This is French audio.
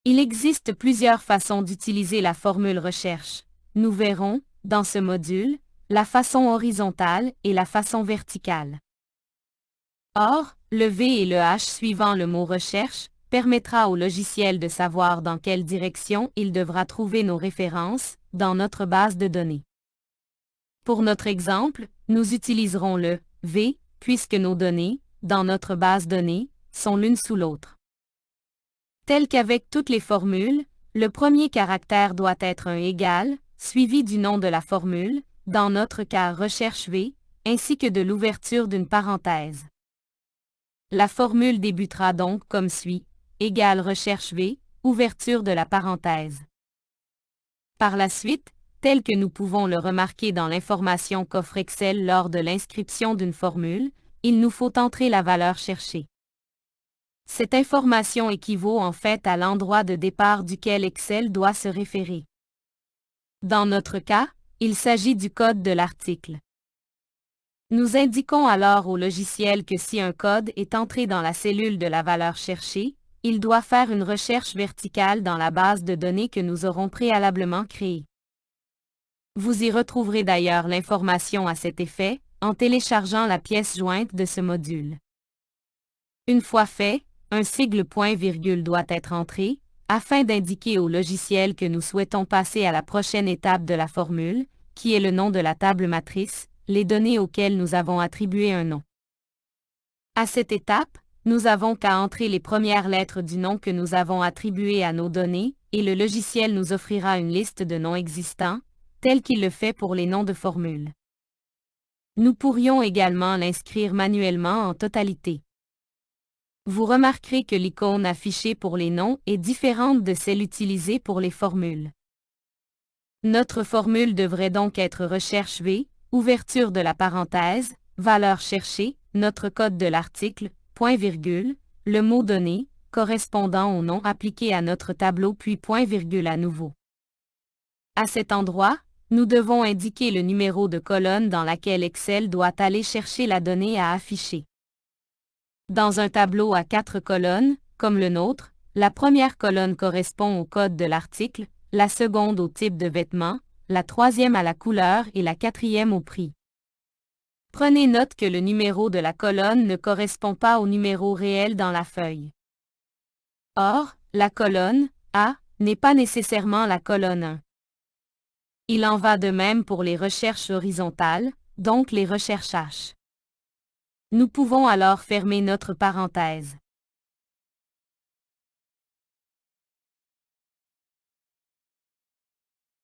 Il existe plusieurs façons d'utiliser la formule recherche. Nous verrons, dans ce module, la façon horizontale et la façon verticale. Or, le V et le H suivant le mot recherche permettra au logiciel de savoir dans quelle direction il devra trouver nos références dans notre base de données. Pour notre exemple, nous utiliserons le V puisque nos données, dans notre base données, sont l'une sous l'autre. Tel qu'avec toutes les formules, le premier caractère doit être un égal, suivi du nom de la formule, dans notre cas recherche V, ainsi que de l'ouverture d'une parenthèse. La formule débutera donc comme suit, égale recherche V, ouverture de la parenthèse. Par la suite, tel que nous pouvons le remarquer dans l'information qu'offre Excel lors de l'inscription d'une formule, il nous faut entrer la valeur cherchée. Cette information équivaut en fait à l'endroit de départ duquel Excel doit se référer. Dans notre cas, il s'agit du code de l'article. Nous indiquons alors au logiciel que si un code est entré dans la cellule de la valeur cherchée, il doit faire une recherche verticale dans la base de données que nous aurons préalablement créée. Vous y retrouverez d'ailleurs l'information à cet effet, en téléchargeant la pièce jointe de ce module. Une fois fait, un sigle point-virgule doit être entré, afin d'indiquer au logiciel que nous souhaitons passer à la prochaine étape de la formule, qui est le nom de la table matrice, les données auxquelles nous avons attribué un nom. À cette étape, nous avons qu'à entrer les premières lettres du nom que nous avons attribué à nos données, et le logiciel nous offrira une liste de noms existants, tel qu'il le fait pour les noms de formules. Nous pourrions également l'inscrire manuellement en totalité. Vous remarquerez que l'icône affichée pour les noms est différente de celle utilisée pour les formules. Notre formule devrait donc être recherche V, ouverture de la parenthèse, valeur cherchée, notre code de l'article, point-virgule, le mot donné, correspondant au nom appliqué à notre tableau puis point-virgule à nouveau. À cet endroit, nous devons indiquer le numéro de colonne dans laquelle Excel doit aller chercher la donnée à afficher. Dans un tableau à 4 colonnes, comme le nôtre, la première colonne correspond au code de l'article, la seconde au type de vêtement, la troisième à la couleur et la quatrième au prix. Prenez note que le numéro de la colonne ne correspond pas au numéro réel dans la feuille. Or, la colonne A n'est pas nécessairement la colonne 1. Il en va de même pour les recherches horizontales, donc les recherches H. Nous pouvons alors fermer notre parenthèse.